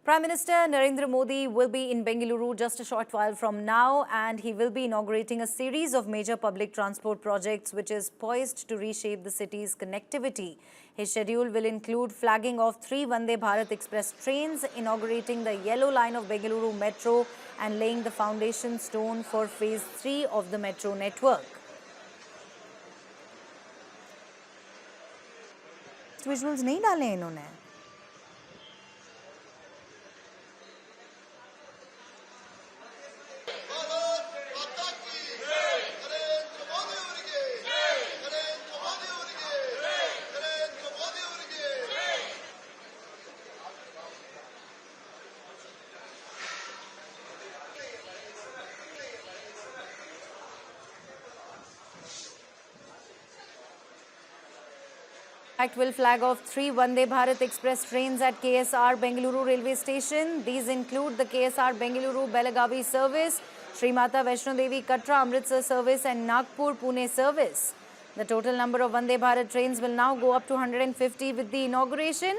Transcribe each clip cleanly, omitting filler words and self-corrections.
Prime Minister Narendra Modi will be in Bengaluru just a short while from now, and he will be inaugurating a series of major public transport projects which is poised to reshape the city's connectivity. His schedule will include flagging of 3 Vande Bharat Express trains, inaugurating the yellow line of Bengaluru Metro and laying the foundation stone for phase 3 of the metro network. Visuals नहीं डाले इन्होंने. Act will flag off 3 Vande Bharat Express trains at KSR Bengaluru Railway Station. These include the KSR Bengaluru Belagavi service, Sri Mata Vaishno Devi Katra Amritsar service and Nagpur Pune service. The total number of Vande Bharat trains will now go up to 150 with the inauguration.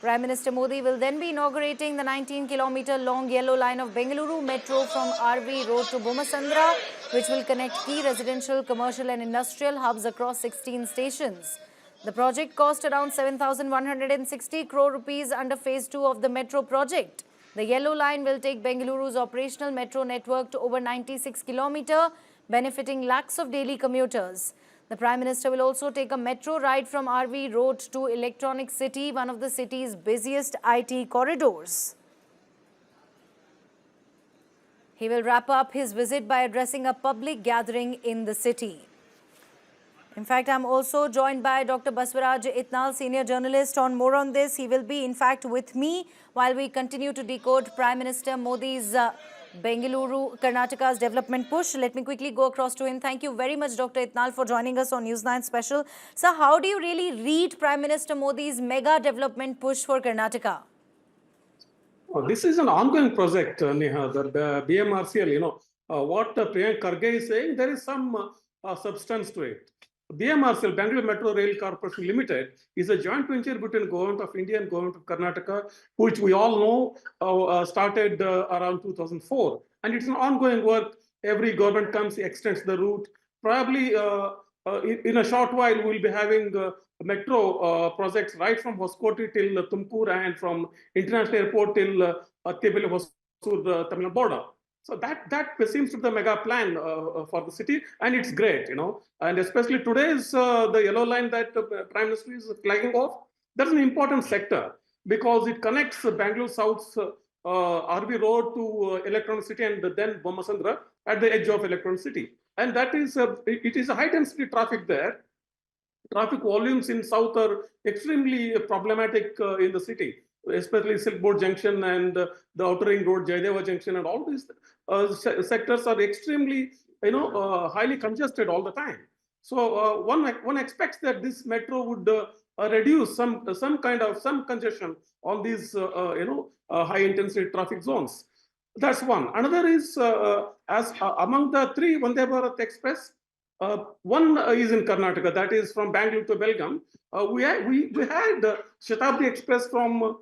Prime Minister Modi will then be inaugurating the 19-kilometer long yellow line of Bengaluru Metro from RV Road to Bommasandra, which will connect key residential, commercial and industrial hubs across 16 stations. The project cost around 7,160 crore rupees under phase 2 of the metro project. The yellow line will take Bengaluru's operational metro network to over 96 kilometers, benefiting lakhs of daily commuters. The Prime Minister will also take a metro ride from RV Road to Electronic City, one of the city's busiest IT corridors. He will wrap up his visit by addressing a public gathering in the city. In fact, I'm also joined by Dr. Baswaraj Itnal, senior journalist, on more on this. He will be, in fact, with me while we continue to decode Prime Minister Modi's Bengaluru, Karnataka's development push. Let me quickly go across to him. Thank you very much, Dr. Itnal, for joining us on News9 Special. Sir, how do you really read Prime Minister Modi's mega development push for Karnataka? Oh, this is an ongoing project, Neha. The BMRCL, what Priyank Kharge is saying, there is some substance to it. BMRCL, Bengaluru Metro Rail Corporation Limited, is a joint venture between Government of India and Government of Karnataka, which we all know started around 2004. And it's an ongoing work. Every government comes, extends the route. Probably in a short while, we'll be having metro projects right from Hoskote till Tumkur and from International Airport till Tebele Hosur, Tamil Nadu border. So that seems to be the mega plan for the city, and it's great, And especially today's the yellow line that the Prime Minister is flagging off, that's an important sector because it connects Bangalore South's RV Road to Electronic City and then Bommasandra at the edge of Electronic City. And that is it is a high density traffic there. Traffic volumes in South are extremely problematic in the city, especially Silk Board Junction and the Outer Ring Road, Jaydeva Junction, and all these sectors are extremely, highly congested all the time. So one expects that this metro would reduce some congestion on these, high intensity traffic zones. That's one. Another is among the 3 Vande Bharat Express, one is in Karnataka, that is from Bangalore to Belgaum. We had Shatabdi Express from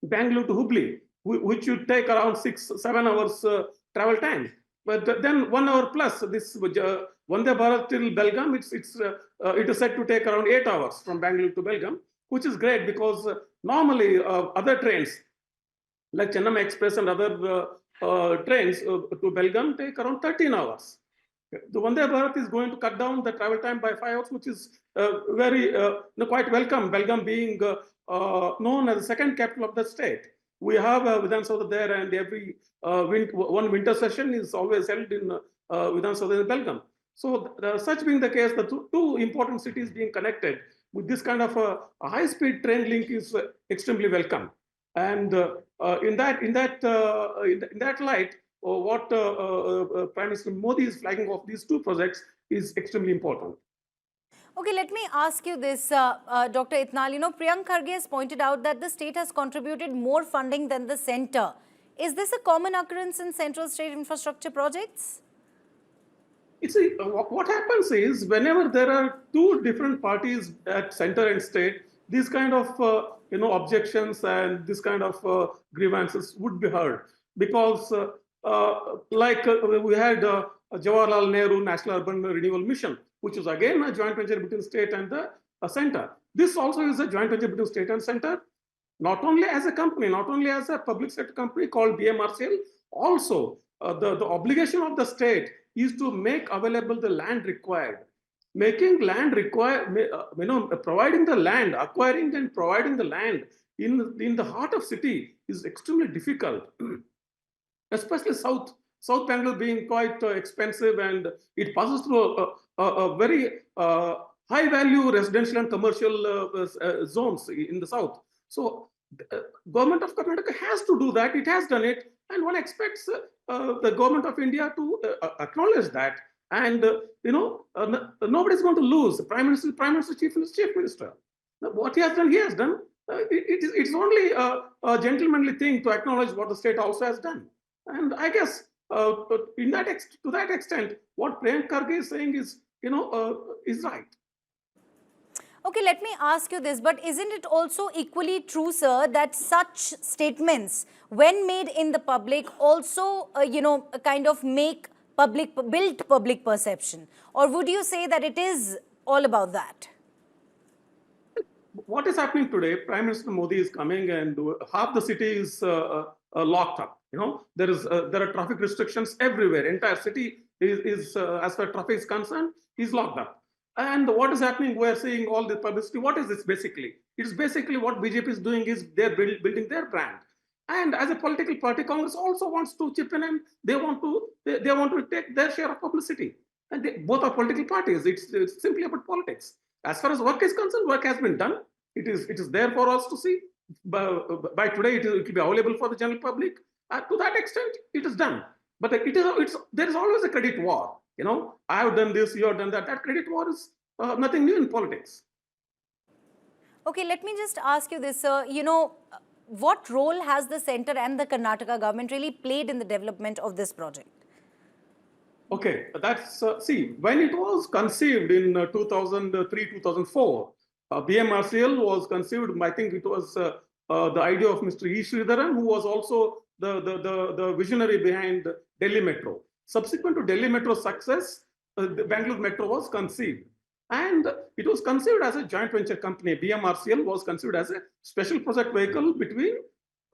Bangalore to Hubli, which would take around 6-7 hours travel time. But then 1 hour plus this Vande Bharat till Belgaum, it is said to take around 8 hours from Bangalore to Belgaum, which is great because normally other trains like Chennai Express and other trains to Belgaum take around 13 hours. The Vande Bharat is going to cut down the travel time by 5 hours, which is very quite welcome. Belgaum being known as the second capital of the state. We have Vidhan Sabha there, and every one winter session is always held in Vidhan Sabha in Belgaum. So such being the case, the two important cities being connected with this kind of a high-speed train link is extremely welcome. And in that light, what Prime Minister Modi is flagging off these 2 projects is extremely important. Okay, let me ask you this, Dr. Itnal. Priyank Kharge has pointed out that the state has contributed more funding than the centre. Is this a common occurrence in central state infrastructure projects? What happens is whenever there are 2 different parties at centre and state, these kind of objections and this kind of grievances would be heard. Because we had Jawaharlal Nehru National Urban Renewal Mission, which is again a joint venture between state and the center. This also is a joint venture between state and center, not only as a company, not only as a public sector company called BMRCL, also the obligation of the state is to make available the land required. Making land required, providing the land, acquiring and providing the land in the heart of city is extremely difficult, especially South Bangalore being quite expensive, and it passes through a very high value residential and commercial zones in the south. So government of Karnataka has to do that. It has done it, and one expects the government of India to acknowledge that. And nobody's going to lose. Prime Minister, Chief Minister. What he has done, he has done. It's only a gentlemanly thing to acknowledge what the state also has done. And I guess to that extent, what Priyank Karge is saying is right. Okay, let me ask you this, but isn't it also equally true, sir, that such statements, when made in the public, also, kind of build public perception? Or would you say that it is all about that? What is happening today? Prime Minister Modi is coming, and half the city is locked up. There are traffic restrictions everywhere. Entire city is as far as traffic is concerned, is locked up. And what is happening? We are seeing all the publicity. What is this basically? It's basically what BJP is doing is they're building their brand. And as a political party, Congress also wants to chip in, and they want to take their share of publicity. And both are political parties. It's simply about politics. As far as work is concerned, work has been done. It is there for us to see. By today, it will be available for the general public. To that extent, it is done. But there is always a credit war. I have done this, you have done that. That credit war is nothing new in politics. Okay, let me just ask you this, sir. What role has the centre and the Karnataka government really played in the development of this project? Okay, that's, see, when it was conceived in 2003-2004, BMRCL was conceived, I think it was the idea of Mr. E. Sridharan, who was also the visionary behind Delhi Metro. Subsequent to Delhi Metro's success, the Bengaluru Metro was conceived. And it was conceived as a joint venture company. BMRCL was conceived as a special project vehicle between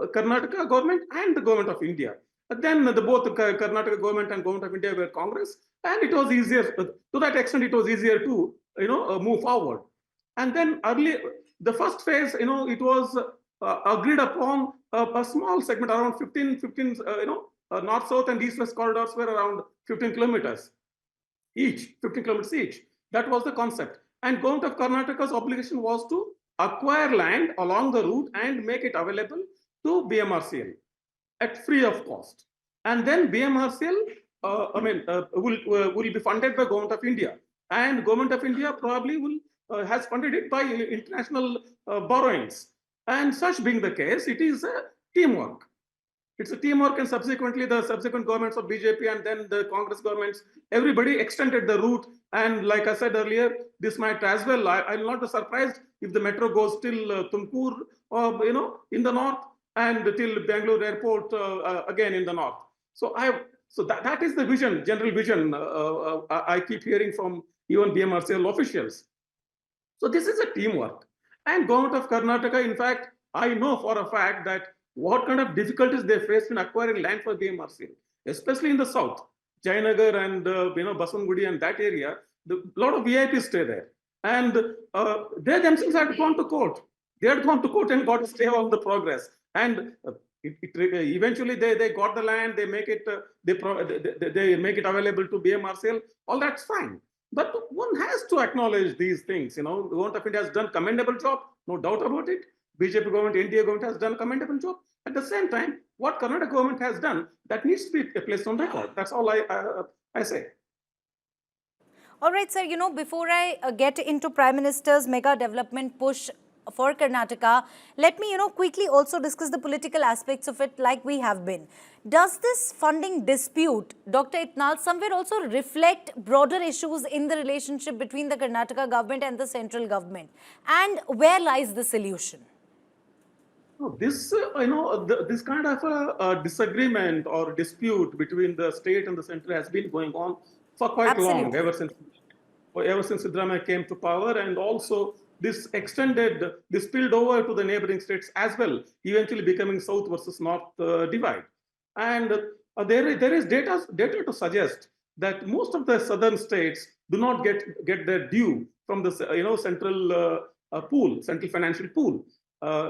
Karnataka government and the government of India. But then both the Karnataka government and government of India were Congress, and it was easier, to that extent, it was easier to move forward. And then the first phase, it was agreed upon a small segment, around 15 north-south and east-west corridors were around 15 kilometers each, 15 kilometers each. That was the concept. And government of Karnataka's obligation was to acquire land along the route and make it available to BMRCL at free of cost. And then BMRCL, will be funded by government of India. And government of India probably has funded it by international borrowings. And such being the case, it is a teamwork. It's a teamwork, and subsequently the subsequent governments of BJP and then the Congress governments, everybody extended the route. And like I said earlier, this might as well, I'll not be surprised if the metro goes till Tumkur, in the north, and till Bangalore airport again in the north. So that is the vision, general vision I keep hearing from even BMRCL officials. So this is a teamwork. And government of Karnataka, in fact, I know for a fact that what kind of difficulties they faced in acquiring land for BMRCL, especially in the south, Jayanagar and Baswangudi and that area, a lot of VIPs stay there. And they themselves had gone to court. They had gone to court and got a stay on the progress. And eventually they got the land, they make it available to BMRCL. All that's fine. But one has to acknowledge these things. The government of India has done commendable job, no doubt about it. BJP government, NDA government has done a commendable job. At the same time, what Karnataka government has done, that needs to be placed on record. That's all I say. All right, sir, before I get into Prime Minister's mega development push for Karnataka, let me, quickly also discuss the political aspects of it like we have been. Does this funding dispute, Dr. Itnal, somewhere also reflect broader issues in the relationship between the Karnataka government and the central government? And where lies the solution? No, this, this kind of a disagreement or dispute between the state and the center has been going on for quite long, Absolutely. ever since Siddaramaiah came to power, and also this spilled over to the neighboring states as well, eventually becoming South versus North divide. And there is data to suggest that most of the southern states do not get their due from the central financial pool,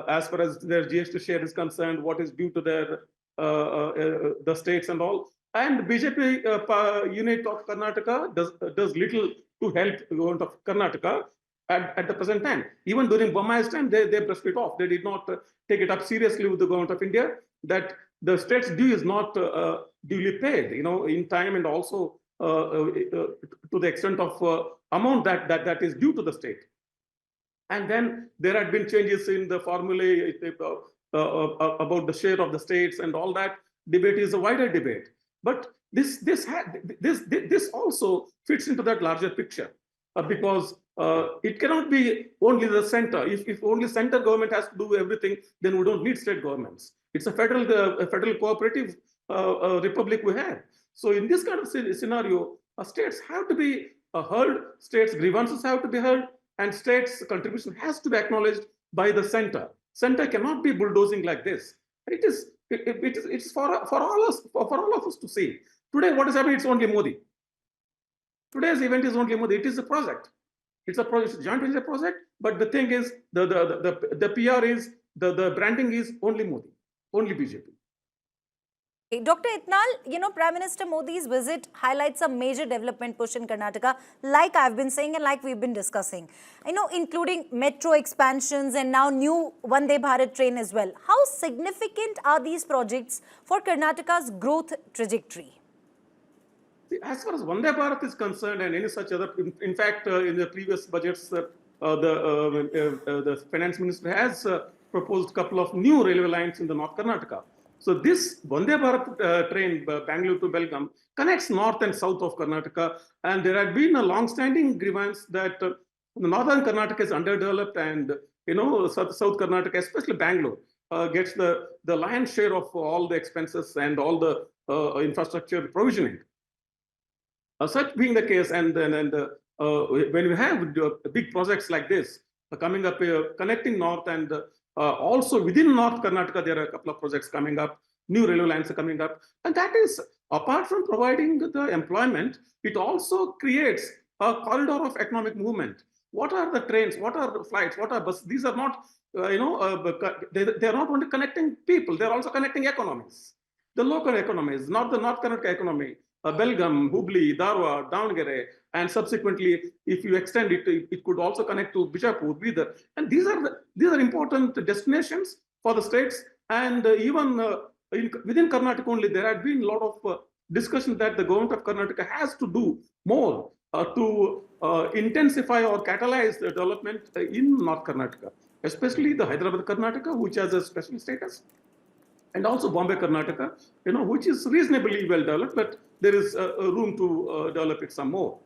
as far as their GST share is concerned, what is due to their the states and all. And BJP unit of Karnataka does little to help the government of Karnataka at the present time. Even during Bommasandra time, they brushed it off. They did not take it up seriously with the government of India, that the state's due is not duly paid, in time, and also to the extent of amount that is due to the state. And then there had been changes in the formulae about the share of the states, and all that debate is a wider debate. But this also fits into that larger picture, because it cannot be only the center. If only center government has to do everything, then we don't need state governments. It's a federal cooperative republic we have. So in this kind of scenario, states have to be heard, states' grievances have to be heard, and states' contribution has to be acknowledged by the center. Center cannot be bulldozing like this. It's for all of us to see. Today, what is happening? It's only Modi. Today's event is only Modi. It is a project. It's a joint venture project. But the thing is, the PR is, the branding is only Modi, only BJP. Dr. Itnal, Prime Minister Modi's visit highlights a major development push in Karnataka, like I've been saying and like we've been discussing, including metro expansions and now new Vande Bharat train as well. How significant are these projects for Karnataka's growth trajectory? As far as Vande Bharat is concerned, and any such other, in fact, in the previous budgets, the finance minister has proposed a couple of new railway lines in the North Karnataka. So this Vande Bharat train, Bengaluru to Belgaum, connects north and south of Karnataka, and there had been a long-standing grievance that the northern Karnataka is underdeveloped, and South Karnataka, especially Bangalore, gets the lion's share of all the expenses and all the infrastructure provisioning. Such being the case, and when you have big projects like this coming up, connecting north, and also within North Karnataka, there are a couple of projects coming up, new railway lines are coming up, and that is, apart from providing the employment, it also creates a corridor of economic movement. What are the trains? What are the flights? What are buses? These are not, they are not only connecting people; they are also connecting economies, the local economies, not the North Karnataka economy. Belgaum, Hubli, Dharwad, Davangere, and subsequently, if you extend it, it could also connect to Bijapur, Bidar. And these are important destinations for the states. And even within Karnataka only, there had been a lot of discussion that the government of Karnataka has to do more to intensify or catalyze the development in North Karnataka, especially the Hyderabad Karnataka, which has a special status, and also Bombay Karnataka, which is reasonably well developed, but there is room to develop it some more.